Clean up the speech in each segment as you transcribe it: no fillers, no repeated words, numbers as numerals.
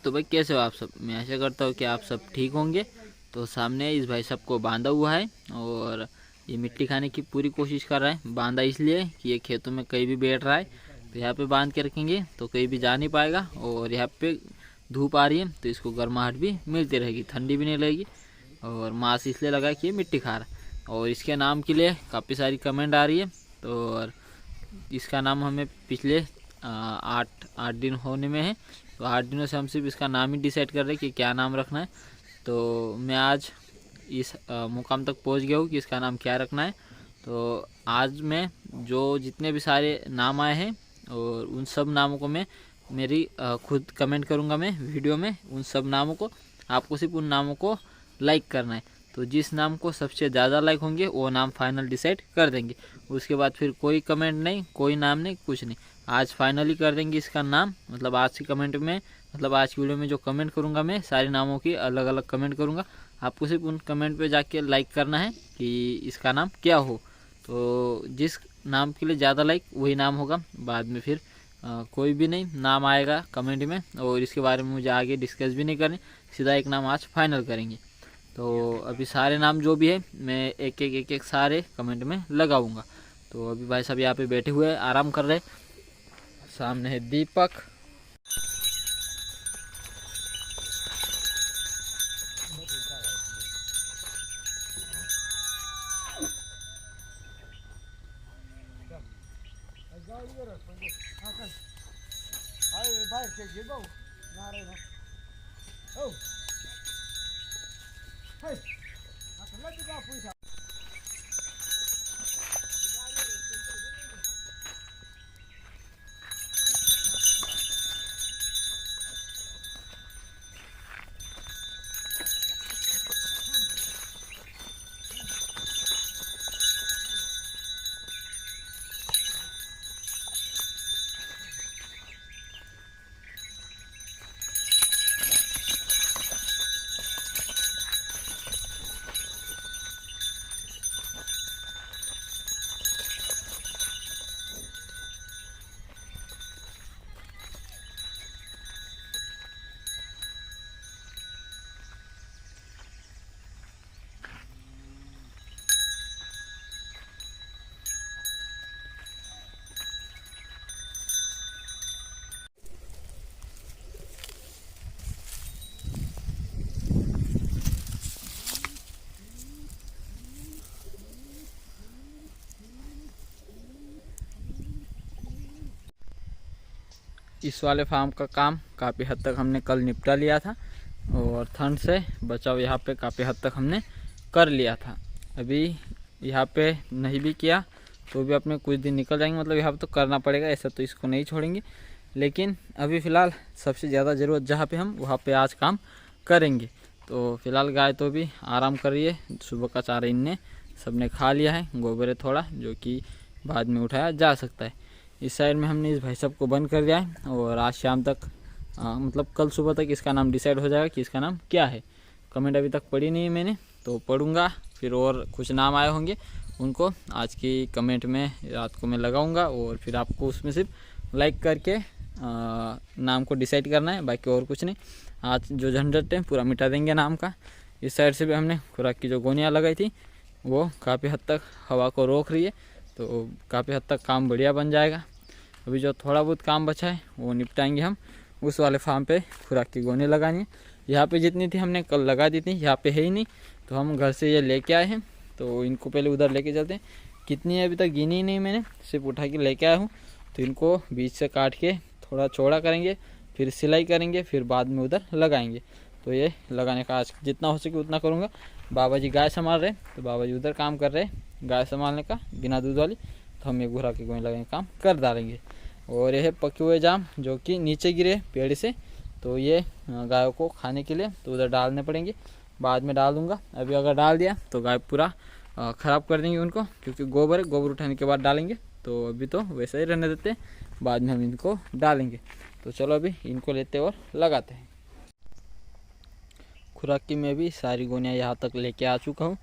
तो भाई कैसे हो आप सब। मैं आशा करता हूँ कि आप सब ठीक होंगे। तो सामने इस भाई साहब को बांधा हुआ है और ये मिट्टी खाने की पूरी कोशिश कर रहा है। बांधा इसलिए कि ये खेतों में कहीं भी बैठ रहा है, तो यहाँ पे बांध के रखेंगे तो कहीं भी जा नहीं पाएगा। और यहाँ पे धूप आ रही है तो इसको गर्माहट भी मिलती रहेगी, ठंडी भी नहीं लगेगी। और मांस इसलिए लगा कि ये मिट्टी खा रहा है। और इसके नाम के लिए काफ़ी सारी कमेंट आ रही है। तो और इसका नाम हमें पिछले 8 दिन होने में है। तो 8 दिनों से हम सिर्फ इसका नाम ही डिसाइड कर रहे हैं कि क्या नाम रखना है। तो मैं आज इस मुकाम तक पहुंच गया हूँ कि इसका नाम क्या रखना है। तो आज मैं जो जितने भी सारे नाम आए हैं और उन सब नामों को मैं मेरी खुद कमेंट करूँगा मैं वीडियो में। उन सब नामों को आपको सिर्फ उन नामों को लाइक करना है। तो जिस नाम को सबसे ज़्यादा लाइक होंगे वो नाम फाइनल डिसाइड कर देंगे। उसके बाद फिर कोई कमेंट नहीं, कोई नाम नहीं, कुछ नहीं। आज फाइनली कर देंगे इसका नाम। मतलब आज की कमेंट में, मतलब आज की वीडियो में जो कमेंट करूंगा मैं सारे नामों की अलग अलग कमेंट करूंगा। आपको सिर्फ उन कमेंट पे जाके लाइक करना है कि इसका नाम क्या हो। तो जिस नाम के लिए ज़्यादा लाइक वही नाम होगा। बाद में फिर कोई भी नहीं नाम आएगा कमेंट में और इसके बारे में मुझे आगे डिस्कस भी नहीं करनी, सीधा एक नाम आज फाइनल करेंगे। तो अभी सारे नाम जो भी है मैं एक एक सारे कमेंट में लगाऊंगा। तो अभी भाई साहब यहाँ पे बैठे हुए हैं, आराम कर रहे। सामने है दीपक, इस वाले फार्म का काम काफ़ी हद तक हमने कल निपटा लिया था और ठंड से बचाव यहाँ पे काफ़ी हद तक हमने कर लिया था। अभी यहाँ पे नहीं भी किया तो भी अपने कुछ दिन निकल जाएंगे। मतलब यहाँ पे तो करना पड़ेगा, ऐसा तो इसको नहीं छोड़ेंगे। लेकिन अभी फ़िलहाल सबसे ज़्यादा ज़रूरत जहाँ पे हम वहाँ पे आज काम करेंगे। तो फिलहाल गाय तो भी आराम कर रही है। सुबह का चारा इनने सबने खा लिया है, गोबर है थोड़ा जो कि बाद में उठाया जा सकता है। इस साइड में हमने इस भाई साहब को बंद कर दिया है और आज शाम तक मतलब कल सुबह तक इसका नाम डिसाइड हो जाएगा कि इसका नाम क्या है। कमेंट अभी तक पढ़ी नहीं है मैंने, तो पढ़ूंगा फिर और कुछ नाम आए होंगे उनको आज की कमेंट में रात को मैं लगाऊंगा और फिर आपको उसमें सिर्फ लाइक करके नाम को डिसाइड करना है, बाकी और कुछ नहीं। आज जो झंझट है पूरा मिटा देंगे नाम का। इस साइड से भी हमने खुराक की जो गोनियाँ लगाई थी वो काफ़ी हद तक हवा को रोक रही है, तो काफ़ी हद तक काम बढ़िया बन जाएगा। अभी जो थोड़ा बहुत काम बचा है वो निपटाएंगे हम। उस वाले फार्म पे खुराक की गोनी लगानी है। यहाँ पे जितनी थी हमने कल लगा दी थी, यहाँ पे है ही नहीं, तो हम घर से ये लेके आए हैं। तो इनको पहले उधर लेके चलते हैं। कितनी है अभी तक गिनी ही नहीं मैंने, सिर्फ उठा के लेके आया हूँ। तो इनको बीच से काट के थोड़ा चौड़ा करेंगे, फिर सिलाई करेंगे, फिर बाद में उधर लगाएंगे। तो ये लगाने का आज जितना हो सके उतना करूँगा। बाबा जी गाय संभाल रहे, तो बाबा जी उधर काम कर रहे हैं गाय संभालने का बिना दूध वाली। तो हम ये घुरा के गोई लगाने का काम कर डालेंगे। और यह पके हुए जाम जो कि नीचे गिरे पेड़ से, तो ये गायों को खाने के लिए तो उधर डालने पड़ेंगे। बाद में डाल दूँगा, अभी अगर डाल दिया तो गाय पूरा ख़राब कर देंगे उनको, क्योंकि गोबर है, गोबर उठाने के बाद डालेंगे। तो अभी तो वैसे ही रहने देते हैं, बाद में हम इनको डालेंगे। तो चलो अभी इनको लेते और लगाते हैं। खुराक की मैं भी सारी गोनियाँ यहाँ तक लेके आ चुका हूँ।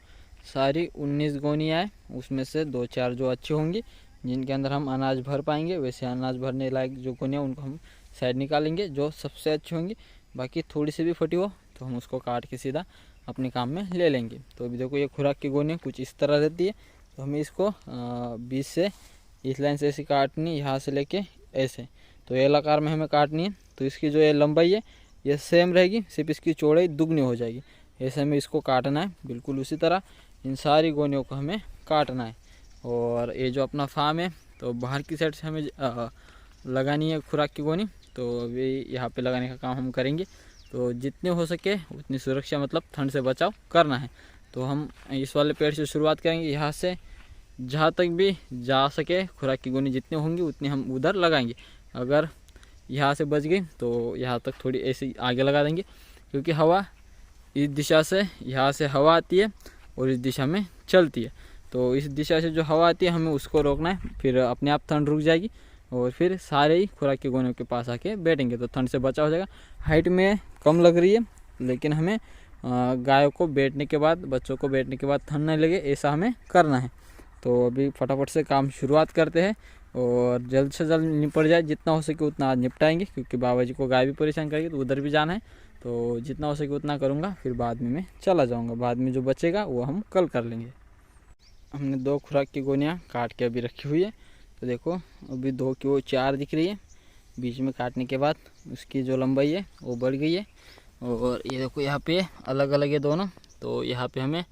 सारी 19 गोनियाँ हैं, उसमें से 2-4 जो अच्छी होंगी जिनके अंदर हम अनाज भर पाएंगे। वैसे अनाज भरने लायक जो गोनियाँ उनको हम साइड निकालेंगे। जो सबसे अच्छी होंगी बाकी थोड़ी सी भी फटी हो तो हम उसको काट के सीधा अपने काम में ले लेंगे। तो अभी देखो ये खुराक की गोनी कुछ इस तरह रहती है, तो हमें इसको बीच से इस लाइन से ऐसी काटनी, यहाँ से लेके ऐसे, तो एल आकार में हमें काटनी है। तो इसकी जो ये लंबाई है ये सेम रहेगी, सिर्फ इसकी चौड़ाई दुगनी हो जाएगी। ऐसे हमें इसको काटना है, बिल्कुल उसी तरह इन सारी गोनियों को हमें काटना है। और ये जो अपना फार्म है तो बाहर की साइड से हमें लगानी है खुराक की गोनी, तो अभी यहाँ पे लगाने का काम हम करेंगे। तो जितने हो सके उतनी सुरक्षा, मतलब ठंड से बचाव करना है। तो हम इस वाले पेड़ से शुरुआत करेंगे, यहाँ से जहाँ तक भी जा सके खुराक की गोनी जितनी होंगी उतनी हम उधर लगाएंगे। अगर यहाँ से बच गई तो यहाँ तक थोड़ी ऐसे आगे लगा देंगे, क्योंकि हवा इस दिशा से, यहाँ से हवा आती है और इस दिशा में चलती है। तो इस दिशा से जो हवा आती है हमें उसको रोकना है, फिर अपने आप ठंड रुक जाएगी और फिर सारे ही खुराक की गोनियों के पास आके बैठेंगे, तो ठंड से बचाव हो जाएगा। हाइट में कम लग रही है, लेकिन हमें गायों को बैठने के बाद, बच्चों को बैठने के बाद ठंड नहीं लगे, ऐसा हमें करना है। तो अभी फटाफट से काम शुरुआत करते हैं और जल्द से जल्द निपट जाए, जितना हो सके उतना आज निपटाएंगे, क्योंकि बाबा जी को गाय भी परेशान करेगी तो उधर भी जाना है। तो जितना हो सके उतना करूँगा, फिर बाद में मैं चला जाऊँगा, बाद में जो बचेगा वो हम कल कर लेंगे। हमने 2 खुराक की गोनियाँ काट के अभी रखी हुई है, तो देखो अभी 2 की वो 4 दिख रही है। बीच में काटने के बाद उसकी जो लंबाई है वो बढ़ गई है। और ये देखो यहाँ पे अलग अलग है दोनों, तो यहाँ पे हमें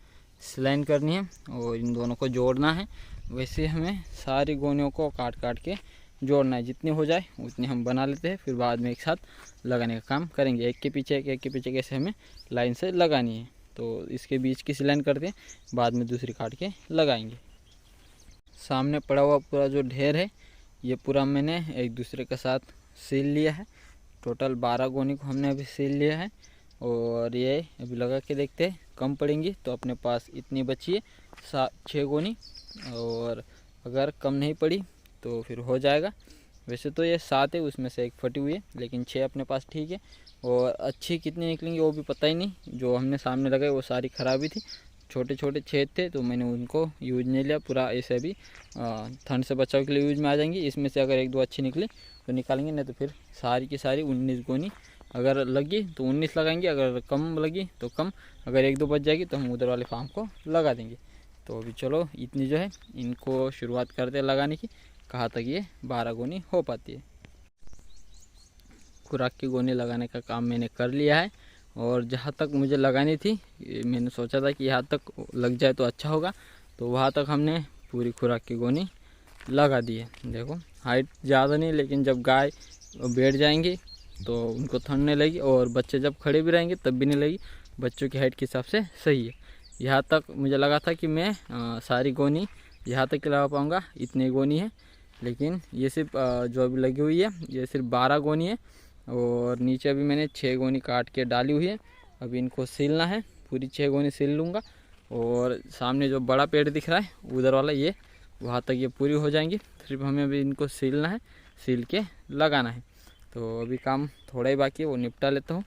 सिलाइन करनी है और इन दोनों को जोड़ना है। वैसे हमें सारी गोनियों को काट काट के जोड़ना है, जितनी हो जाए उतनी हम बना लेते हैं, फिर बाद में एक साथ लगाने का काम करेंगे। एक के पीछे एक के पीछे कैसे हमें लाइन से लगानी है। तो इसके बीच की सिलाइन करते हैं, बाद में दूसरी काट के लगाएंगे। सामने पड़ा हुआ पूरा जो ढेर है ये पूरा मैंने एक दूसरे के साथ सील लिया है। टोटल 12 गोनी को हमने अभी सील लिया है और ये अभी लगा के देखते हैं, कम पड़ेंगी तो अपने पास इतनी बची है 6 गोनी, और अगर कम नहीं पड़ी तो फिर हो जाएगा। वैसे तो ये 7 है, उसमें से एक फटी हुई है, लेकिन 6 अपने पास ठीक है। और अच्छी कितनी निकलेंगी वो भी पता ही नहीं, जो हमने सामने लगाई वो सारी खराबी थी, छोटे छोटे छेद थे, तो मैंने उनको यूज नहीं लिया। पूरा ऐसे भी ठंड से बचाव के लिए यूज में आ जाएंगी। इसमें से अगर 1-2 अच्छी निकली तो निकालेंगे, नहीं तो फिर सारी की सारी 19 गोनी अगर लगी तो 19 लगाएंगे, अगर कम लगी तो कम, अगर 1-2 बच जाएगी तो हम उधर वाले फार्म को लगा देंगे। तो अभी चलो इतनी जो है इनको शुरुआत करते हैं लगाने की, कहाँ तक ये 12 गोनी हो पाती है। खुराक की गोनी लगाने का काम मैंने कर लिया है और जहाँ तक मुझे लगानी थी मैंने सोचा था कि यहाँ तक लग जाए तो अच्छा होगा, तो वहाँ तक हमने पूरी खुराक की गोनी लगा दी है। देखो हाइट ज़्यादा नहीं, लेकिन जब गाय बैठ जाएंगी तो उनको ठंड नहीं लगेगी, और बच्चे जब खड़े भी रहेंगे तब भी नहीं लगेगी। बच्चों की हाइट के हिसाब से सही है। यहाँ तक मुझे लगा था कि मैं सारी गोनी यहाँ तक लगा पाऊँगा, इतनी गोनी है, लेकिन ये सिर्फ जो अभी लगी हुई है ये सिर्फ 12 गोनी है। और नीचे अभी मैंने 6 गोनी काट के डाली हुई है, अभी इनको सीलना है, पूरी 6 गोनी सील लूँगा। और सामने जो बड़ा पेड़ दिख रहा है उधर वाला, ये वहाँ तक ये पूरी हो जाएंगी, सिर्फ हमें अभी इनको सीलना है, सील के लगाना है। तो अभी काम थोड़ा ही बाकी है, वो निपटा लेता हूँ,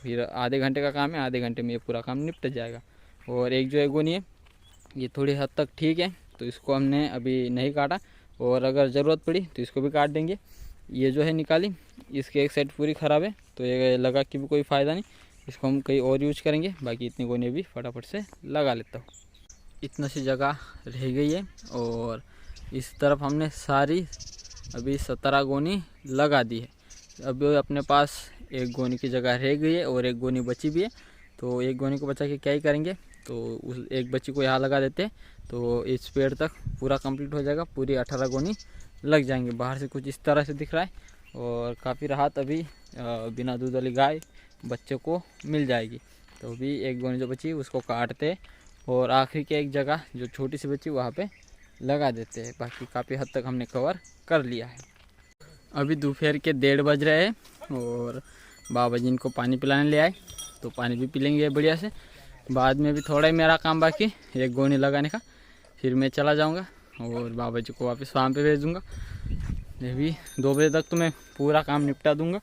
फिर आधे घंटे का काम है, आधे घंटे में ये पूरा काम निपट जाएगा। और एक जो गोनी है ये थोड़ी हद तक ठीक है, तो इसको हमने अभी नहीं काटा, और अगर ज़रूरत पड़ी तो इसको भी काट देंगे। ये जो है निकाली, इसकी एक साइड पूरी ख़राब है, तो ये लगा के भी कोई फ़ायदा नहीं, इसको हम कहीं और यूज करेंगे। बाकी इतनी गोनी भी फटाफट से लगा लेता हूँ। इतना सी जगह रह गई है और इस तरफ हमने सारी अभी 17 गोनी लगा दी है। अभी अपने पास 1 गोनी की जगह रह गई है और 1 गोनी बची भी है, तो 1 गोनी को बचा के क्या ही करेंगे, तो उस 1 बच्ची को यहाँ लगा देते हैं, तो इस पेड़ तक पूरा कंप्लीट हो जाएगा, पूरी 18 गोनी लग जाएंगे। बाहर से कुछ इस तरह से दिख रहा है और काफ़ी राहत अभी बिना दूध वाली गाय बच्चे को मिल जाएगी। तो अभी 1 गोनी जो बची उसको काटते और आखिरी की एक जगह जो छोटी सी बची वहाँ पे लगा देते हैं। बाकी काफ़ी हद तक हमने कवर कर लिया है। अभी दोपहर के 1:30 बज रहे हैं और बाबा जी इनको पानी पिलाने ले आए, तो पानी भी पी लेंगे बढ़िया से। बाद में भी थोड़ा ही मेरा काम बाकी 1 गोनी लगाने का, फिर मैं चला जाऊँगा और बाबा जी को वापस फार्म पे भेज दूँगा। ये भी 2 बजे तक तो मैं पूरा काम निपटा दूँगा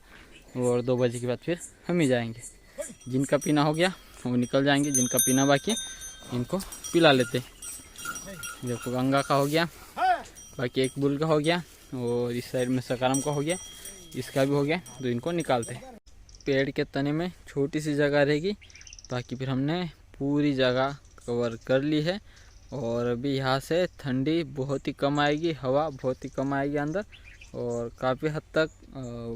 और 2 बजे के बाद फिर हम ही जाएंगे। जिनका पीना हो गया वो निकल जाएंगे, जिनका पीना बाकी है इनको पिला लेते। देखो गंगा का हो गया, बाकी एक बुल का हो गया और इस साइड में सकारम का हो गया, इसका भी हो गया, तो इनको निकालते हैं। पेड़ के तने में छोटी सी जगह रहेगी, बाकी फिर हमने पूरी जगह कवर कर ली है। और अभी यहाँ से ठंडी बहुत ही कम आएगी, हवा बहुत ही कम आएगी अंदर, और काफ़ी हद तक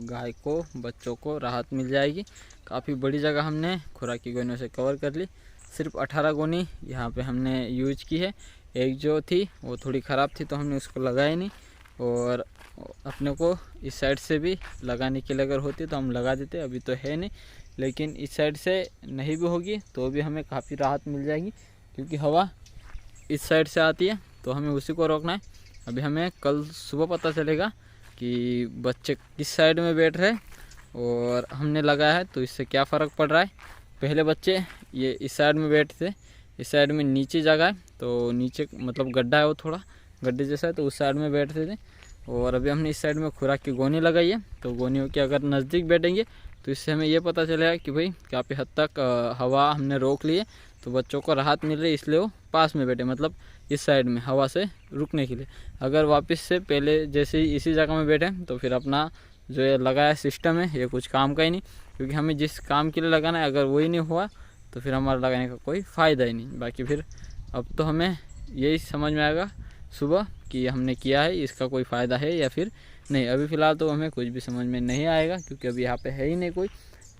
गाय को, बच्चों को राहत मिल जाएगी। काफ़ी बड़ी जगह हमने खुराकी गोनियों से कवर कर ली। सिर्फ 18 गोनी यहाँ पे हमने यूज की है। एक जो थी वो थोड़ी ख़राब थी तो हमने उसको लगाई नहीं, और अपने को इस साइड से भी लगाने के लिए अगर होती तो हम लगा देते, अभी तो है नहीं। लेकिन इस साइड से नहीं भी होगी तो भी हमें काफ़ी राहत मिल जाएगी, क्योंकि हवा इस साइड से आती है तो हमें उसी को रोकना है। अभी हमें कल सुबह पता चलेगा कि बच्चे किस साइड में बैठ रहे और हमने लगाया है तो इससे क्या फ़र्क पड़ रहा है। पहले बच्चे ये इस साइड में बैठते थे, इस साइड में नीचे जगह है तो नीचे मतलब गड्ढा है, वो थोड़ा गड्ढे जैसा है तो उस साइड में बैठते थे। और अभी हमने इस साइड में खुराक की गोनी लगाई है, तो गोनियों के अगर नज़दीक बैठेंगे तो इससे हमें ये पता चलेगा कि भाई काफ़ी हद तक हवा हमने रोक ली है, तो बच्चों को राहत मिल रही है, इसलिए वो पास में बैठे, मतलब इस साइड में हवा से रुकने के लिए। अगर वापस से पहले जैसे ही इसी जगह में बैठे तो फिर अपना जो ये लगाया सिस्टम है ये कुछ काम का ही नहीं, क्योंकि हमें जिस काम के लिए लगाना है अगर वही नहीं हुआ तो फिर हमारा लगाने का कोई फ़ायदा ही नहीं। बाकी फिर अब तो हमें यही समझ में आएगा सुबह कि हमने किया है, इसका कोई फ़ायदा है या फिर नहीं। अभी फ़िलहाल तो हमें कुछ भी समझ में नहीं आएगा, क्योंकि अभी यहाँ पे है ही नहीं कोई।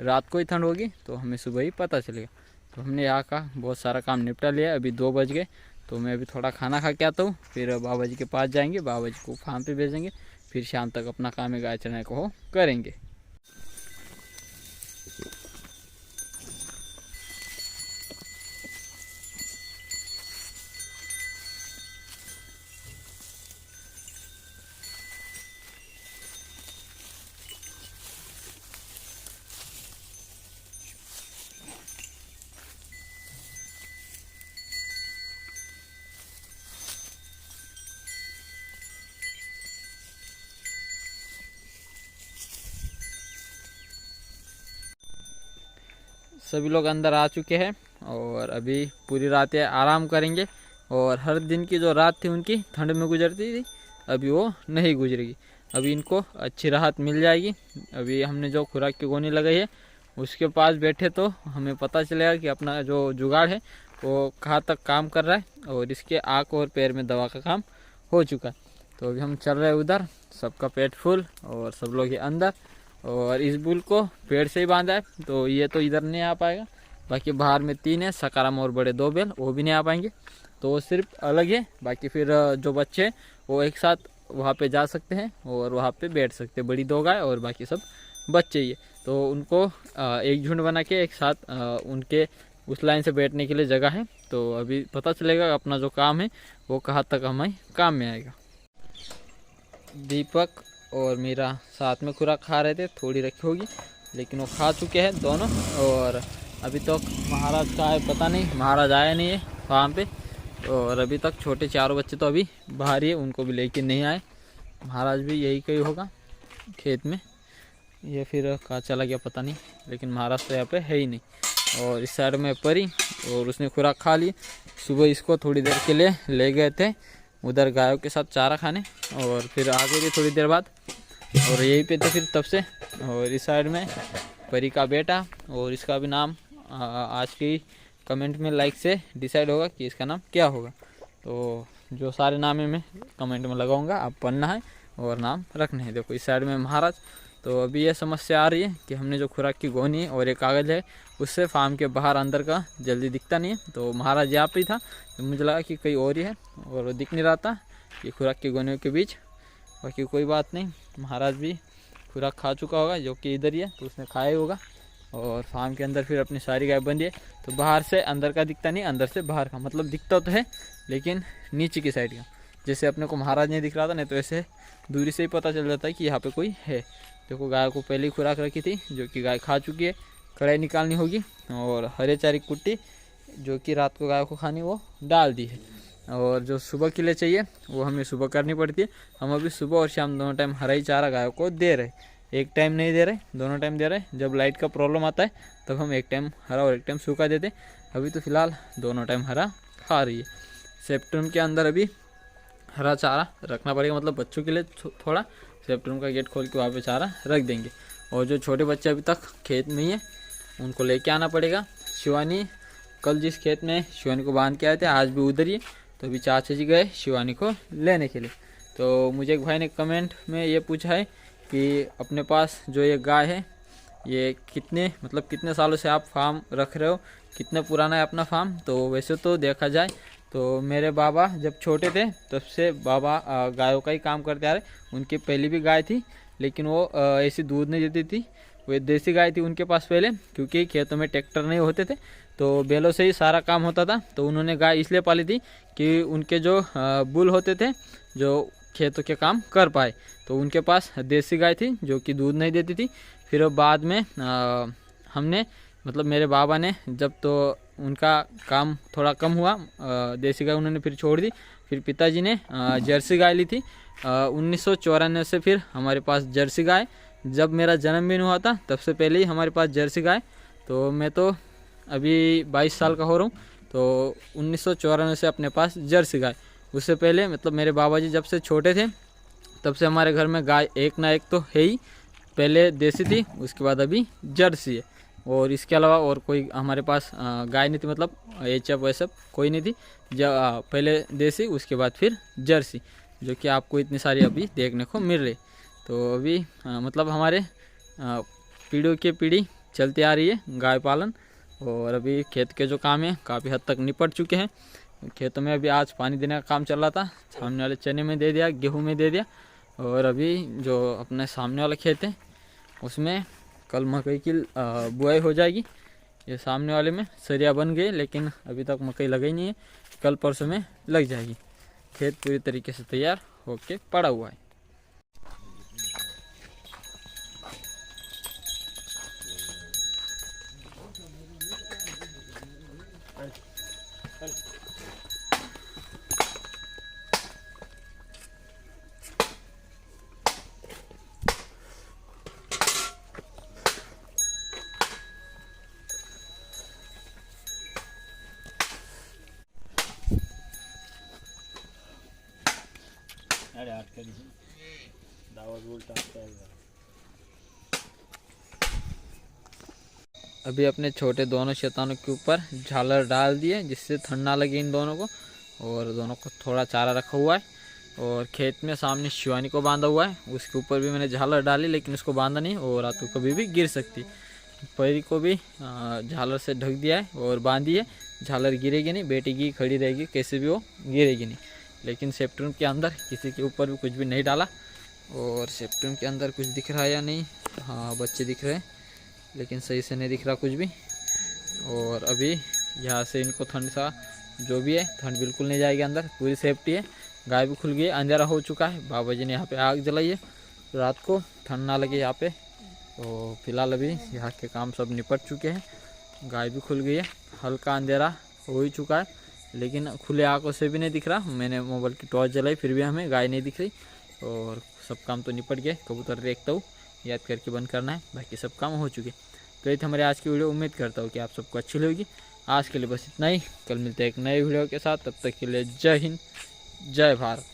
रात को ही ठंड होगी तो हमें सुबह ही पता चलेगा। तो हमने यहाँ का बहुत सारा काम निपटा लिया। अभी 2 बज गए तो मैं अभी थोड़ा खाना खा के आता हूँ, फिर बाबा जी के पास जाएंगे, बाबा जी को फार्म पे भेजेंगे, फिर शाम तक अपना काम है गाय चराने को करेंगे। सभी लोग अंदर आ चुके हैं और अभी पूरी रात आराम करेंगे। और हर दिन की जो रात थी उनकी ठंड में गुजरती थी, अभी वो नहीं गुजरेगी, अभी इनको अच्छी राहत मिल जाएगी। अभी हमने जो खुराक की गोनी लगाई है उसके पास बैठे तो हमें पता चलेगा कि अपना जो जुगाड़ है वो कहाँ तक काम कर रहा है, और इसके आँख और पैर में दवा का काम हो चुका है। तो अभी हम चल रहे हैं उधर, सबका पेट फुल और सब लोग ही अंदर। और इस बुल को पेड़ से ही बांधा है तो ये तो इधर नहीं आ पाएगा। बाकी बाहर में 3 है, सकाराम और बड़े 2 बैल, वो भी नहीं आ पाएंगे, तो वो सिर्फ अलग है। बाकी फिर जो बच्चे हैं वो एक साथ वहाँ पे जा सकते हैं और वहाँ पे बैठ सकते हैं, बड़ी 2 गाय और बाकी सब बच्चे ही है। तो उनको एक झुंड बना के एक साथ उनके उस लाइन से बैठने के लिए जगह है। तो अभी पता चलेगा अपना जो काम है वो कहाँ तक हमें काम में आएगा। दीपक और मीरा साथ में खुराक खा रहे थे, थोड़ी रखी होगी लेकिन वो खा चुके हैं दोनों। और अभी तक महाराज का है पता नहीं, महाराज आया नहीं है फार्म पे, और अभी तक छोटे 4 बच्चे तो अभी बाहर ही है, उनको भी लेके नहीं आए। महाराज भी यही कहीं होगा खेत में, ये फिर कहाँ चला गया पता नहीं, लेकिन महाराज तो यहाँ पे है ही नहीं। और इस साइड में परी, और उसने खुराक खा ली। सुबह इसको थोड़ी देर के लिए ले गए थे उधर गायों के साथ चारा खाने, और फिर आ गई थी थोड़ी देर बाद, और यहीं पे थे फिर तब से। और इस साइड में परी का बेटा, और इसका भी नाम आज की कमेंट में लाइक से डिसाइड होगा कि इसका नाम क्या होगा। तो जो सारे नाम है मैं कमेंट में लगाऊंगा, आप पढ़ना है और नाम रखने हैं। देखो इस साइड में महाराज। तो अभी ये समस्या आ रही है कि हमने जो खुराक की गोनी है और एक कागज़ है उससे फार्म के बाहर अंदर का जल्दी दिखता नहीं है। तो महाराज यहाँ पे ही था तो मुझे लगा कि कहीं और ही है, और वो दिख नहीं रहा था कि खुराक की गोनियों के बीच। बाकी कोई बात नहीं, महाराज भी खुराक खा चुका होगा जो कि इधर ही है, तो उसने खाया ही होगा। और फार्म के अंदर फिर अपनी सारी गाय बंदी है, तो बाहर से अंदर का दिखता नहीं, अंदर से बाहर का, मतलब दिखता तो है लेकिन नीचे की साइड का। जैसे अपने को महाराज नहीं दिख रहा था नहीं तो ऐसे दूरी से ही पता चल जाता है कि यहाँ पे कोई है। देखो गाय को पहले ही खुराक रखी थी जो कि गाय खा चुकी है, कढ़ाई निकालनी होगी। और हरे चारे कुट्टी जो कि रात को गाय को खानी वो डाल दी है। और जो सुबह के लिए चाहिए वो हमें सुबह करनी पड़ती है। हम अभी सुबह और शाम दोनों टाइम हरा ही चारा गायों को दे रहे, एक टाइम नहीं दे रहे, दोनों टाइम दे रहे। जब लाइट का प्रॉब्लम आता है तब हम एक टाइम हरा और एक टाइम सूखा देते। अभी तो फ़िलहाल दोनों टाइम हरा खा रही है। सेप्टेम्बर के अंदर अभी हरा चारा रखना पड़ेगा, मतलब बच्चों के लिए थोड़ा। सेप्टेम्बर का गेट खोल के वहाँ पे चारा रख देंगे। और जो छोटे बच्चे अभी तक खेत में ही है उनको लेके आना पड़ेगा। शिवानी कल जिस खेत में शिवानी को बांध के आए थे आज भी उधर ही है, तो अभी चाचा जी गए शिवानी को लेने के लिए। तो मुझे एक भाई ने कमेंट में ये पूछा है कि अपने पास जो ये गाय है ये कितने सालों से आप फार्म रख रहे हो, कितना पुराना है अपना फार्म। तो वैसे तो देखा जाए तो मेरे बाबा जब छोटे थे तब से बाबा गायों का ही काम करते आ रहे। उनकी पहली भी गाय थी लेकिन वो ऐसी दूध नहीं देती थी, वो देसी गाय थी उनके पास पहले, क्योंकि खेतों में ट्रैक्टर नहीं होते थे तो बैलों से ही सारा काम होता था। तो उन्होंने गाय इसलिए पाली थी कि उनके जो बुल होते थे जो खेतों के काम कर पाए, तो उनके पास देसी गाय थी जो कि दूध नहीं देती थी। फिर बाद में हमने मेरे बाबा ने जब तो उनका काम थोड़ा कम हुआ, देसी गाय उन्होंने फिर छोड़ दी। फिर पिताजी ने जर्सी गाय ली थी 1994 से। फिर हमारे पास जर्सी गाय, जब मेरा जन्मदिन हुआ था तब से पहले ही हमारे पास जर्सी गाय। तो मैं तो अभी 22 साल का हो रहा हूँ, तो 1994 से अपने पास जर्सी गाय। उससे पहले मेरे बाबा जी जब से छोटे थे तब से हमारे घर में गाय एक ना एक तो है ही। पहले देसी थी, उसके बाद अभी जर्सी है, और इसके अलावा और कोई हमारे पास गाय नहीं थी, एचएफ वैसप कोई नहीं थी। पहले देसी, उसके बाद फिर जर्सी, जो कि आपको इतनी सारी अभी देखने को मिल रही। तो अभी हमारे पीढ़ियों की पीढ़ी चलती आ रही है गाय पालन। और अभी खेत के जो काम है काफ़ी हद तक निपट चुके हैं। खेतों में अभी आज पानी देने का काम चल रहा था, सामने वाले चने में दे दिया, गेहूं में दे दिया। और अभी जो अपने सामने वाला खेत है उसमें कल मकई की बुआई हो जाएगी। ये सामने वाले में सरिया बन गई लेकिन अभी तक मकई लगी नहीं है, कल परसों में लग जाएगी। खेत पूरी तरीके से तैयार होके पड़ा हुआ है। अभी अपने छोटे दोनों शैतानों के ऊपर झालर डाल दिए जिससे ठंड ना लगे इन दोनों को, और दोनों को थोड़ा चारा रखा हुआ है। और खेत में सामने शिवानी को बांधा हुआ है, उसके ऊपर भी मैंने झालर डाली लेकिन उसको बांधा नहीं, और रात को कभी भी गिर सकती। पैरी को भी झालर से ढक दिया है और बांधी है, झालर गिरेगी नहीं, बेटी की खड़ी रहेगी, कैसे भी वो गिरेगी नहीं। लेकिन सेप्टून के अंदर किसी के ऊपर भी कुछ भी नहीं डाला। और सेप्टून के अंदर कुछ दिख रहा है या नहीं, हाँ बच्चे दिख रहे हैं लेकिन सही से नहीं दिख रहा कुछ भी। और अभी यहाँ से इनको ठंड सा जो भी है, ठंड बिल्कुल नहीं जाएगी अंदर, पूरी सेफ्टी है। गाय भी खुल गई है, अंधेरा हो चुका है, बाबा जी ने यहाँ पे आग जलाई है रात को ठंड ना लगे यहाँ पे। तो फिलहाल अभी यहाँ के काम सब निपट चुके हैं, गाय भी खुल गई है, हल्का अंधेरा हो ही चुका है लेकिन खुले आंखों से भी नहीं दिख रहा। मैंने मोबाइल की टॉर्च जलाई फिर भी हमें गाय नहीं दिख रही। और सब काम तो निपट गए, कबूतर देखता हूँ याद करके बंद करना है, बाकी सब काम हो चुके। तो ये थी हमारे आज की वीडियो, उम्मीद करता हूँ कि आप सबको अच्छी लगेगी। आज के लिए बस इतना ही, कल मिलते हैं एक नए वीडियो के साथ, तब तक के लिए जय हिंद जय भारत।